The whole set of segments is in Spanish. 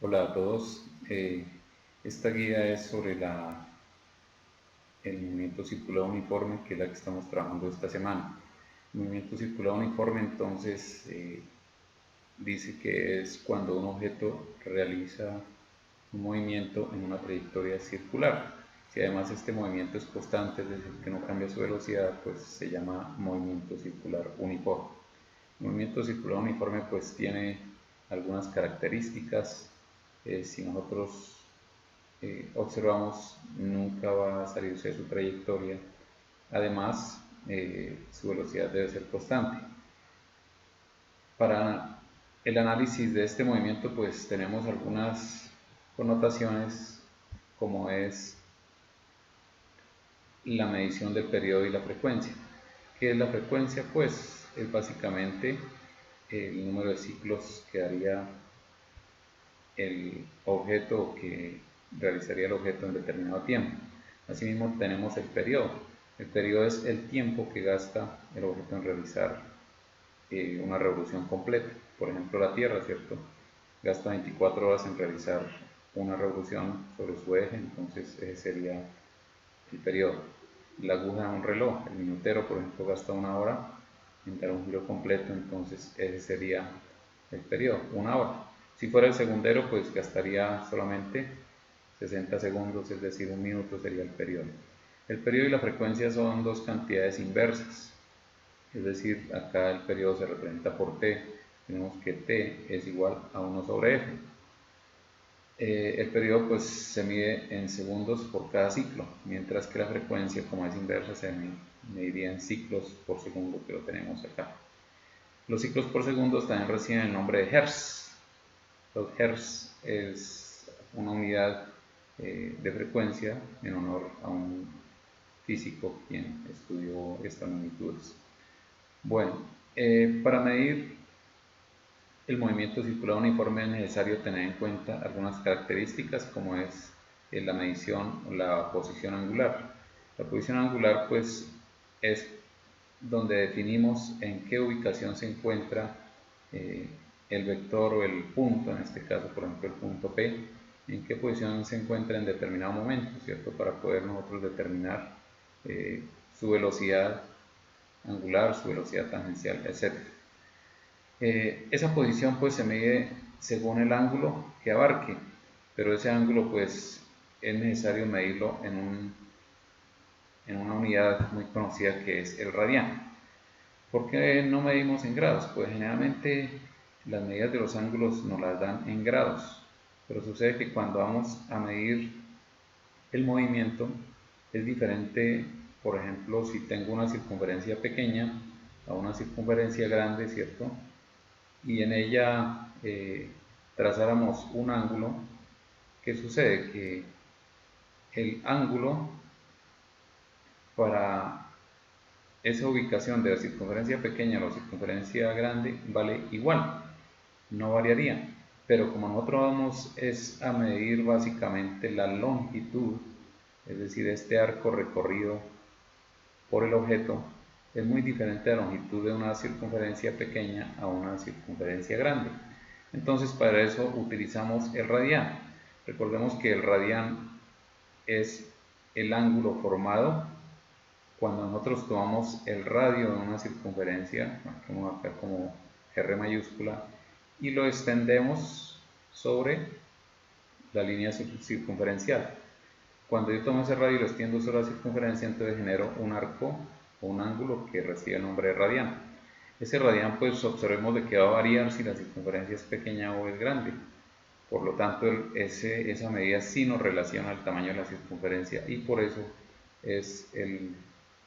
Hola a todos. Esta guía es sobre el movimiento circular uniforme, que es la que estamos trabajando esta semana. El movimiento circular uniforme entonces dice que es cuando un objeto realiza un movimiento en una trayectoria circular. Si además este movimiento es constante, es decir, que no cambia su velocidad, pues se llama movimiento circular uniforme. El movimiento circular uniforme pues tiene algunas características. Si nosotros observamos, nunca va a salirse de su trayectoria. Además, su velocidad debe ser constante. Para el análisis de este movimiento pues tenemos algunas connotaciones, como es la medición del periodo y la frecuencia. ¿Qué es la frecuencia? Pues es básicamente el número de ciclos que daría el objeto, que realizaría el objeto en determinado tiempo. Asimismo tenemos el periodo. El periodo es el tiempo que gasta el objeto en realizar una revolución completa. Por ejemplo, la Tierra, ¿cierto? Gasta 24 horas en realizar una revolución sobre su eje, entonces ese sería el periodo. La aguja de un reloj, el minutero, por ejemplo, gasta 1 hora en dar un giro completo, entonces ese sería el periodo, 1 hora. Si fuera el segundero, pues gastaría solamente 60 segundos, es decir, 1 minuto sería el periodo. El periodo y la frecuencia son dos cantidades inversas, es decir, acá el periodo se representa por t, tenemos que t es igual a 1 sobre f. El periodo pues se mide en segundos por cada ciclo, mientras que la frecuencia, como es inversa, se mediría en ciclos por segundo, que lo tenemos acá. Los ciclos por segundo también reciben el nombre de hertz. Los hertz es una unidad de frecuencia en honor a un físico quien estudió estas magnitudes. Bueno, para medir el movimiento circular uniforme es necesario tener en cuenta algunas características, como es la medición o la posición angular. La posición angular pues es donde definimos en qué ubicación se encuentra eh, el vector o el punto, en este caso por ejemplo el punto P, en qué posición se encuentra en determinado momento, ¿cierto? Para poder nosotros determinar su velocidad angular, su velocidad tangencial, etc. Esa posición pues se mide según el ángulo que abarque, pero ese ángulo pues es necesario medirlo en una unidad muy conocida, que es el radián. ¿Por qué no medimos en grados? Pues generalmente las medidas de los ángulos nos las dan en grados, pero sucede que cuando vamos a medir el movimiento es diferente. Por ejemplo, si tengo una circunferencia pequeña a una circunferencia grande, ¿cierto? Y en ella trazáramos un ángulo, ¿qué sucede? Que el ángulo para esa ubicación de la circunferencia pequeña a la circunferencia grande vale igual, no variaría. Pero como nosotros vamos es a medir básicamente la longitud, es decir, este arco recorrido por el objeto, es muy diferente la longitud de una circunferencia pequeña a una circunferencia grande. Entonces para eso utilizamos el radián. Recordemos que el radián es el ángulo formado cuando nosotros tomamos el radio de una circunferencia, marquemos acá como R mayúscula, y lo extendemos sobre la línea circunferencial. Cuando yo tomo ese radio y lo extiendo sobre la circunferencia, entonces genero un arco o un ángulo que recibe el nombre de radián. Ese radián pues observemos de que va a variar si la circunferencia es pequeña o es grande. Por lo tanto, esa medida sí nos relaciona al tamaño de la circunferencia, y por eso es el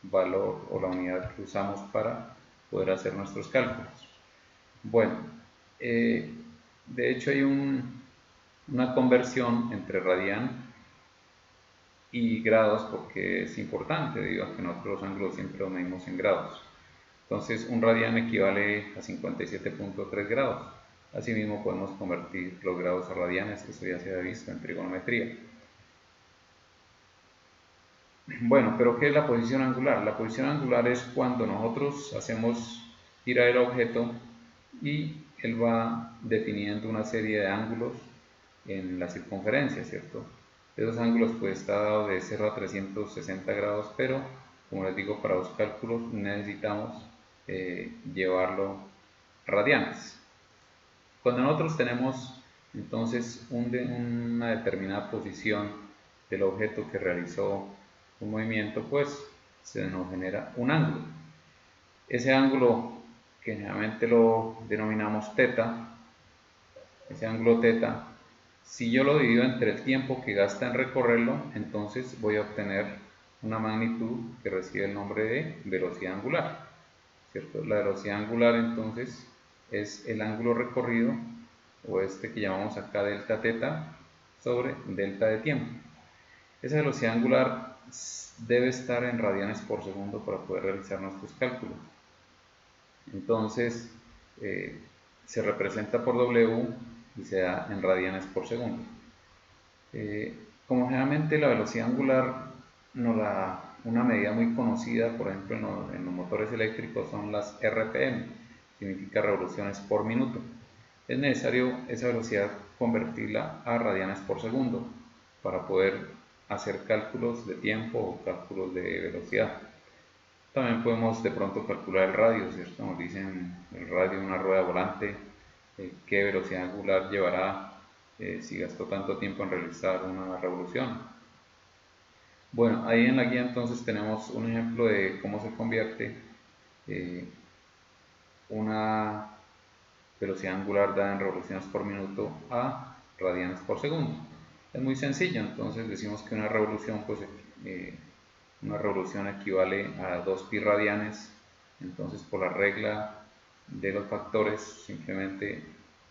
valor o la unidad que usamos para poder hacer nuestros cálculos. Bueno, de hecho hay una conversión entre radián y grados, porque es importante debido a que nosotros los ángulos siempre los medimos en grados. Entonces un radián equivale a 57.3 grados. Asimismo podemos convertir los grados a radianes, que eso ya se ha visto en trigonometría. Bueno, pero ¿qué es la posición angular? La posición angular es cuando nosotros hacemos girar el objeto y él va definiendo una serie de ángulos en la circunferencia, ¿cierto? Esos ángulos pues está dado de 0 a 360 grados, pero como les digo, para los cálculos necesitamos llevarlo a radianes. Cuando nosotros tenemos entonces una determinada posición del objeto que realizó un movimiento, pues se nos genera un ángulo. Ese ángulo, que generalmente lo denominamos θ, ese ángulo θ, si yo lo divido entre el tiempo que gasta en recorrerlo, entonces voy a obtener una magnitud que recibe el nombre de velocidad angular, ¿cierto? La velocidad angular entonces es el ángulo recorrido, o este que llamamos acá delta θ, sobre delta de tiempo. Esa velocidad angular debe estar en radianes por segundo para poder realizar nuestros cálculos. Entonces se representa por W y se da en radianes por segundo. Como generalmente la velocidad angular una medida muy conocida, por ejemplo en los motores eléctricos, son las RPM, significa revoluciones por minuto. Es necesario esa velocidad convertirla a radianes por segundo para poder hacer cálculos de tiempo o cálculos de velocidad. También podemos de pronto calcular el radio, ¿cierto? Nos dicen el radio de una rueda volante, qué velocidad angular llevará si gastó tanto tiempo en realizar una revolución. Bueno, ahí en la guía entonces tenemos un ejemplo de cómo se convierte una velocidad angular dada en revoluciones por minuto a radianes por segundo. Es muy sencillo, entonces decimos que una revolución, pues una revolución equivale a 2 pi radianes. Entonces, por la regla de los factores, simplemente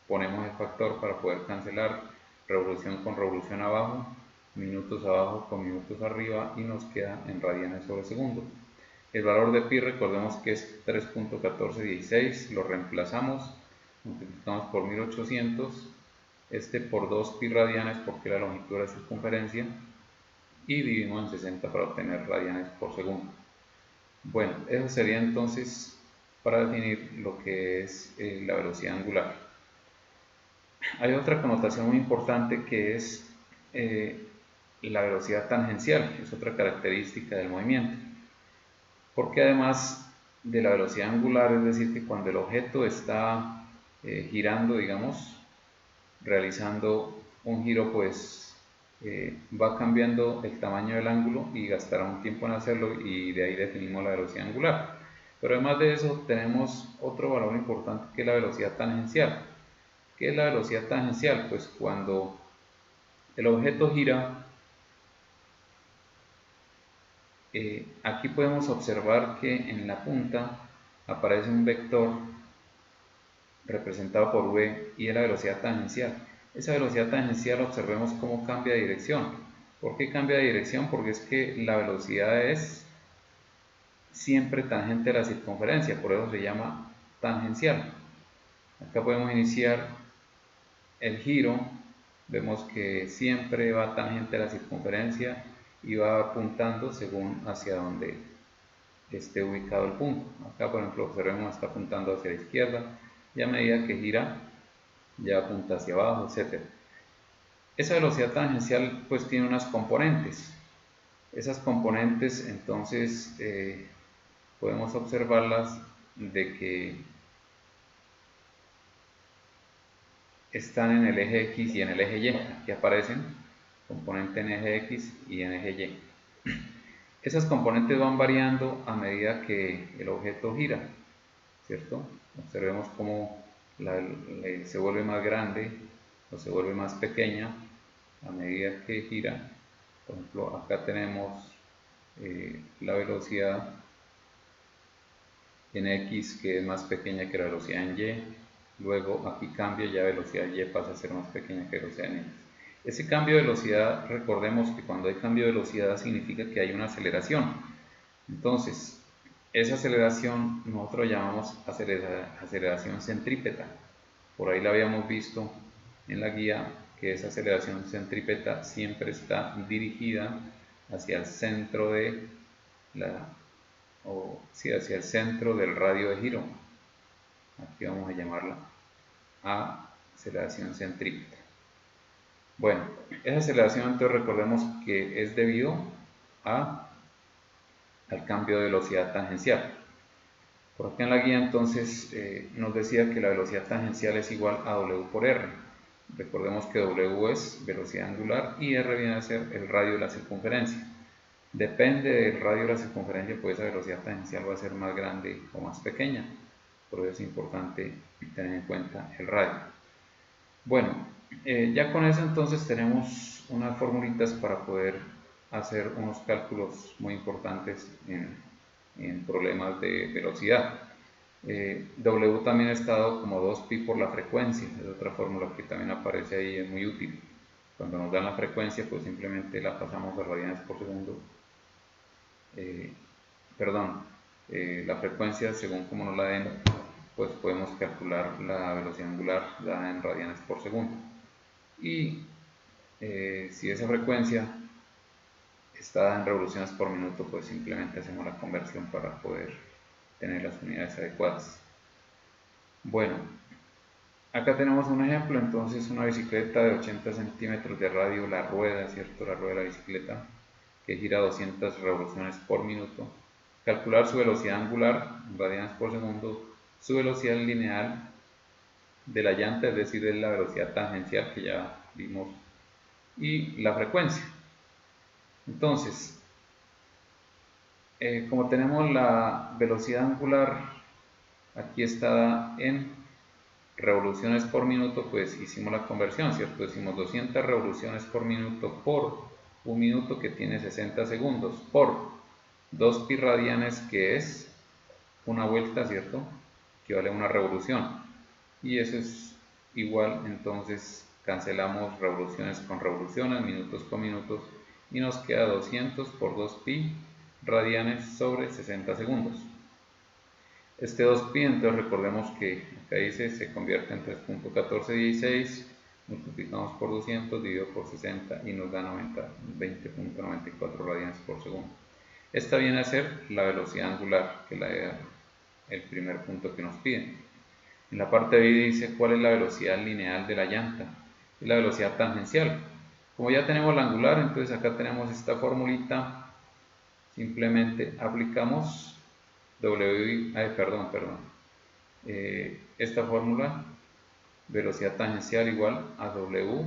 ponemos el factor para poder cancelar revolución con revolución abajo, minutos abajo con minutos arriba, y nos queda en radianes sobre segundo. El valor de pi, recordemos que es 3.1416, lo reemplazamos, multiplicamos por 1800, por 2 pi radianes porque la longitud de la circunferencia, y dividimos en 60 para obtener radianes por segundo. Bueno, eso sería entonces para definir lo que es la velocidad angular. Hay otra connotación muy importante que es la velocidad tangencial, es otra característica del movimiento, porque además de la velocidad angular, es decir, que cuando el objeto está girando, digamos, realizando un giro, pues va cambiando el tamaño del ángulo y gastará un tiempo en hacerlo, y de ahí definimos la velocidad angular. Pero además de eso tenemos otro valor importante, que es la velocidad tangencial. ¿Qué es la velocidad tangencial? Pues cuando el objeto gira, aquí podemos observar que en la punta aparece un vector representado por v, y es la velocidad tangencial. Esa velocidad tangencial, observemos cómo cambia de dirección. ¿Por qué cambia de dirección? Porque es que la velocidad es siempre tangente a la circunferencia, por eso se llama tangencial. Acá podemos iniciar el giro, vemos que siempre va tangente a la circunferencia y va apuntando según hacia donde esté ubicado el punto. Acá, por ejemplo, observemos, está apuntando hacia la izquierda, y a medida que gira ya apunta hacia abajo, etc. Esa velocidad tangencial pues tiene unas componentes. Esas componentes entonces podemos observarlas de que están en el eje X y en el eje Y, que aparecen componente en eje X y en eje Y. Esas componentes van variando a medida que el objeto gira, ¿cierto? Observemos cómo se vuelve más grande o se vuelve más pequeña a medida que gira. Por ejemplo, acá tenemos la velocidad en X, que es más pequeña que la velocidad en Y. Luego aquí cambia, ya velocidad Y pasa a ser más pequeña que velocidad en X. Ese cambio de velocidad, recordemos que cuando hay cambio de velocidad significa que hay una aceleración. Entonces, esa aceleración nosotros llamamos aceleración centrípeta. Por ahí la habíamos visto en la guía, que esa aceleración centrípeta siempre está dirigida hacia el centro de hacia el centro del radio de giro. Aquí vamos a llamarla aceleración centrípeta. Bueno, esa aceleración entonces recordemos que es debido al cambio de velocidad tangencial. Por acá en la guía entonces nos decía que la velocidad tangencial es igual a W por R. Recordemos que W es velocidad angular y R viene a ser el radio de la circunferencia. Depende del radio de la circunferencia, pues esa velocidad tangencial va a ser más grande o más pequeña. Por eso es importante tener en cuenta el radio. Bueno, ya con eso entonces tenemos unas formulitas para poder hacer unos cálculos muy importantes en problemas de velocidad. W también está dado como 2pi por la frecuencia, es otra fórmula que también aparece ahí, es muy útil. Cuando nos dan la frecuencia, pues simplemente la pasamos a radianes por segundo. La frecuencia según como nos la den, pues podemos calcular la velocidad angular dada en radianes por segundo. Y si esa frecuencia está dada en revoluciones por minuto, pues simplemente hacemos la conversión para poder tener las unidades adecuadas. Bueno, acá tenemos un ejemplo, entonces una bicicleta de 80 centímetros de radio, la rueda, ¿cierto? La rueda de la bicicleta, que gira 200 revoluciones por minuto. Calcular su velocidad angular, radianes por segundo, su velocidad lineal de la llanta, es decir, es la velocidad tangencial que ya vimos, y la frecuencia. Entonces, como tenemos la velocidad angular aquí está en revoluciones por minuto, pues hicimos la conversión, ¿cierto? Decimos 200 revoluciones por minuto por un minuto que tiene 60 segundos por 2 pi radianes, que es una vuelta, ¿cierto? Que vale una revolución. Y eso es igual, entonces cancelamos revoluciones con revoluciones, minutos con minutos, y nos queda 200 por 2 pi radianes sobre 60 segundos. Este 2pi, entonces recordemos que acá dice se convierte en 3.1416, multiplicamos por 200, dividido por 60 y nos da 20.94 radianes por segundo. Esta viene a ser la velocidad angular, que es el primer punto que nos piden. En la parte B dice cuál es la velocidad lineal de la llanta, y la velocidad tangencial. Como ya tenemos la angular, entonces acá tenemos esta formulita, simplemente aplicamos esta fórmula, velocidad tangencial igual a W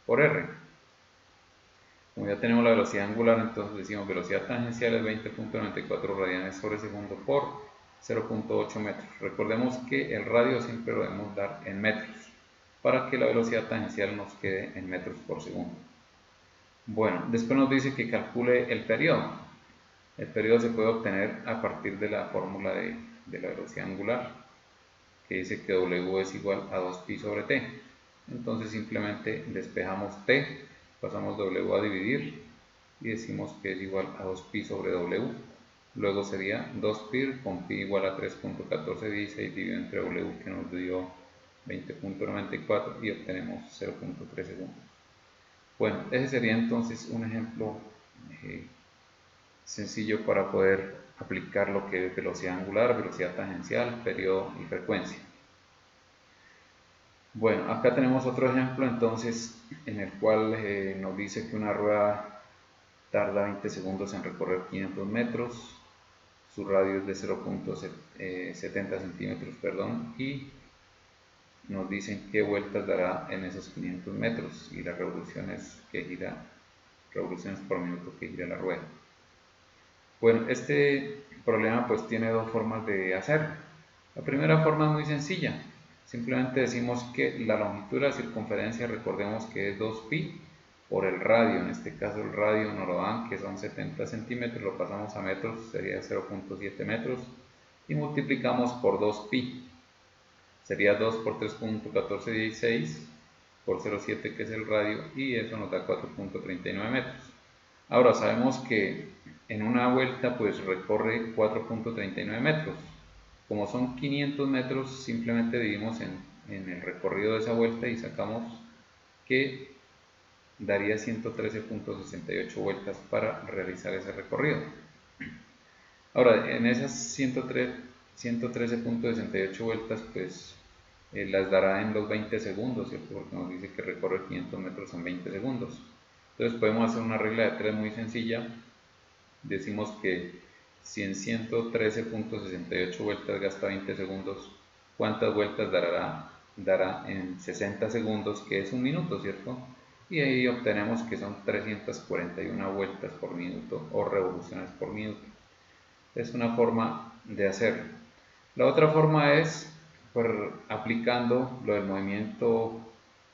por R. Como ya tenemos la velocidad angular, entonces decimos velocidad tangencial es 20.94 radianes sobre segundo por 0.8 metros. Recordemos que el radio siempre lo debemos dar en metros para que la velocidad tangencial nos quede en metros por segundo. Bueno, después nos dice que calcule el periodo. El periodo se puede obtener a partir de la fórmula de la velocidad angular, que dice que W es igual a 2pi sobre t. Entonces simplemente despejamos t, pasamos W a dividir y decimos que es igual a 2pi sobre W. Luego sería 2pi con pi igual a 3.1416 dividido entre W, que nos dio 20.94, y obtenemos 0.3 segundos. Bueno, ese sería entonces un ejemplo sencillo para poder aplicar lo que es velocidad angular, velocidad tangencial, periodo y frecuencia. Bueno, acá tenemos otro ejemplo entonces en el cual nos dice que una rueda tarda 20 segundos en recorrer 500 metros, su radio es de 0.70 centímetros, y nos dicen qué vueltas dará en esos 500 metros y las revoluciones por minuto que gira la rueda. Bueno, este problema pues tiene dos formas de hacerlo. La primera forma es muy sencilla, simplemente decimos que la longitud de la circunferencia, recordemos que es 2pi por el radio, en este caso el radio nos lo dan que son 70 centímetros, lo pasamos a metros, sería 0.7 metros, y multiplicamos por 2pi, sería 2 por 3.1416 por 0.7 que es el radio, y eso nos da 4.39 metros. Ahora sabemos que en una vuelta pues recorre 4.39 metros. Como son 500 metros, simplemente dividimos en el recorrido de esa vuelta y sacamos que daría 113.68 vueltas para realizar ese recorrido. Ahora, en esas 113.68 vueltas, pues las dará en los 20 segundos, ¿cierto? Porque nos dice que recorre 500 metros en 20 segundos. Entonces podemos hacer una regla de 3 muy sencilla. Decimos que si en 113.68 vueltas gasta 20 segundos, ¿cuántas vueltas dará en 60 segundos, que es un minuto, ¿cierto? Y ahí obtenemos que son 341 vueltas por minuto o revoluciones por minuto. Es una forma de hacerlo. La otra forma es aplicando lo del movimiento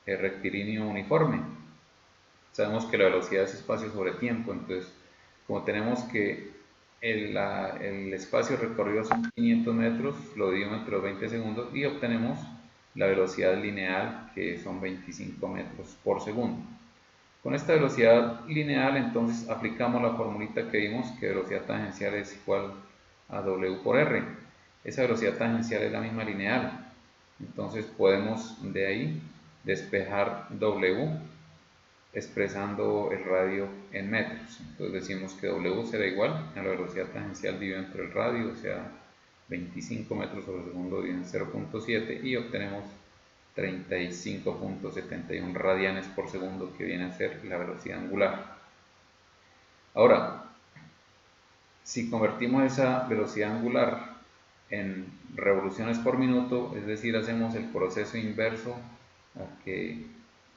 rectilíneo uniforme. Sabemos que la velocidad es espacio sobre tiempo, entonces como tenemos que el espacio recorrido son 500 metros, lo dividimos entre los 20 segundos y obtenemos la velocidad lineal, que son 25 metros por segundo. Con esta velocidad lineal entonces aplicamos la formulita que vimos, que velocidad tangencial es igual a W por R. Esa velocidad tangencial es la misma lineal, entonces podemos de ahí despejar W expresando el radio en metros. Entonces decimos que W será igual a la velocidad tangencial dividida entre el radio, o sea 25 metros sobre segundo dividido en 0.7, y obtenemos 35.71 radianes por segundo, que viene a ser la velocidad angular. Ahora, si convertimos esa velocidad angular en revoluciones por minuto, es decir, hacemos el proceso inverso al que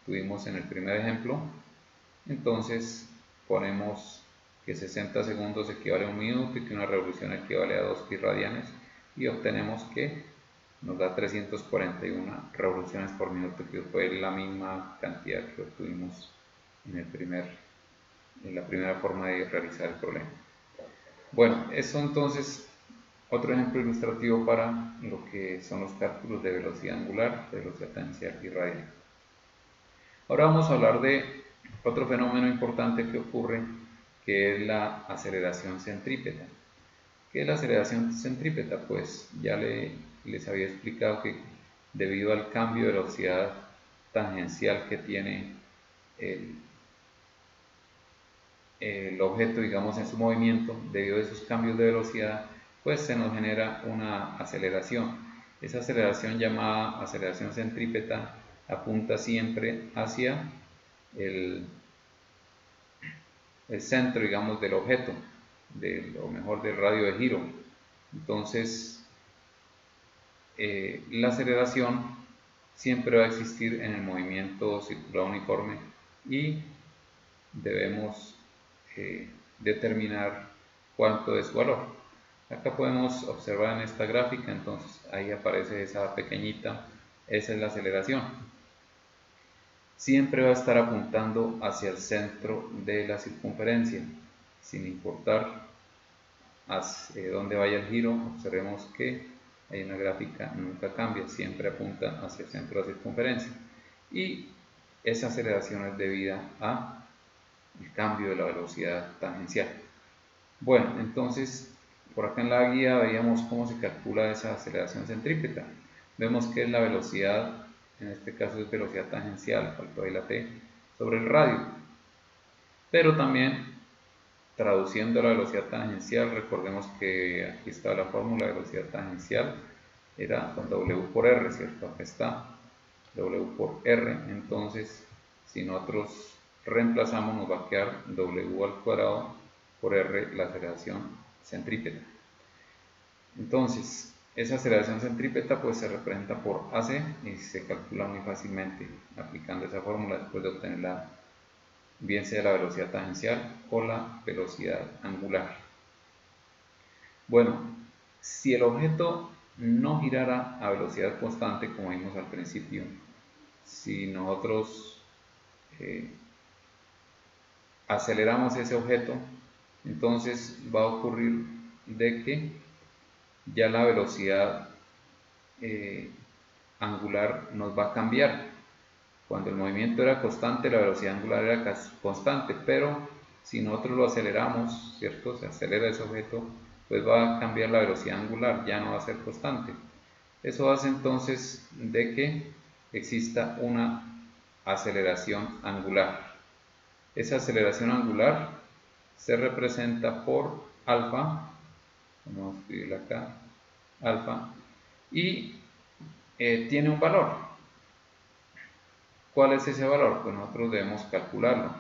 tuvimos en el primer ejemplo, entonces ponemos que 60 segundos equivale a un minuto y que una revolución equivale a 2 pi radianes, y obtenemos que nos da 341 revoluciones por minuto, que fue la misma cantidad que obtuvimos en la primera forma de realizar el problema. Bueno, eso entonces otro ejemplo ilustrativo para lo que son los cálculos de velocidad angular, de velocidad tangencial y radial. Ahora vamos a hablar de otro fenómeno importante que ocurre, que es la aceleración centrípeta. ¿Qué es la aceleración centrípeta? Pues ya les había explicado que debido al cambio de velocidad tangencial que tiene el objeto, digamos, en su movimiento, debido a esos cambios de velocidad, pues se nos genera una aceleración. Esa aceleración, llamada aceleración centrípeta, apunta siempre hacia el centro, digamos, del objeto, o mejor del radio de giro. Entonces, la aceleración siempre va a existir en el movimiento circular uniforme y debemos determinar cuánto es su valor. Acá podemos observar en esta gráfica, entonces ahí aparece esa pequeñita, esa es la aceleración. Siempre va a estar apuntando hacia el centro de la circunferencia, sin importar hacia dónde vaya el giro. Observemos que ahí en la gráfica nunca cambia, siempre apunta hacia el centro de la circunferencia, y esa aceleración es debida a el cambio de la velocidad tangencial. Bueno, entonces por acá en la guía veíamos cómo se calcula esa aceleración centrípeta. Vemos que es la velocidad, en este caso es velocidad tangencial, faltó ahí la t, sobre el radio. Pero también, traduciendo la velocidad tangencial, recordemos que aquí está la fórmula de velocidad tangencial, era W por R, ¿cierto? Acá está W por R, entonces si nosotros reemplazamos nos va a quedar W al cuadrado por R, la aceleración centrípeta. Entonces, esa aceleración centrípeta pues se representa por AC y se calcula muy fácilmente aplicando esa fórmula después de obtenerla, bien sea la velocidad tangencial o la velocidad angular. Bueno, si el objeto no girara a velocidad constante, como vimos al principio, si nosotros aceleramos ese objeto, entonces va a ocurrir de que ya la velocidad angular nos va a cambiar. Cuando el movimiento era constante, la velocidad angular era constante, pero si nosotros lo aceleramos, ¿cierto? Se acelera ese objeto, pues va a cambiar la velocidad angular, ya no va a ser constante. Eso hace entonces de que exista una aceleración angular. Esa aceleración angular se representa por alfa, vamos a escribirla acá, alfa, y tiene un valor. ¿Cuál es ese valor? Pues nosotros debemos calcularlo.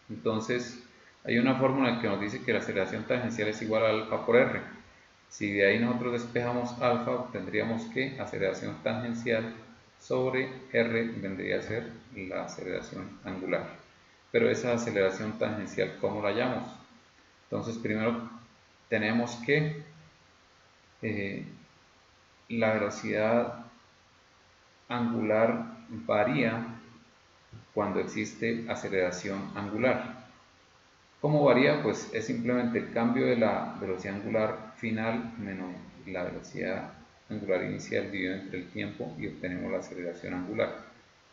Entonces, hay una fórmula que nos dice que la aceleración tangencial es igual a alfa por r. Si de ahí nosotros despejamos alfa, obtendríamos que aceleración tangencial sobre r vendría a ser la aceleración angular. Pero esa aceleración tangencial, ¿cómo la hallamos? Entonces, primero tenemos que la velocidad angular varía cuando existe aceleración angular. ¿Cómo varía? Pues es simplemente el cambio de la velocidad angular final menos la velocidad angular inicial dividido entre el tiempo y obtenemos la aceleración angular.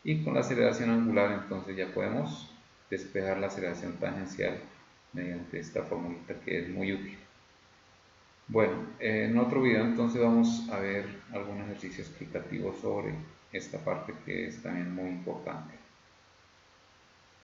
Y con la aceleración angular entonces ya podemos despejar la aceleración tangencial mediante esta formulita que es muy útil. Bueno, en otro video entonces vamos a ver algún ejercicio explicativo sobre esta parte que es también muy importante.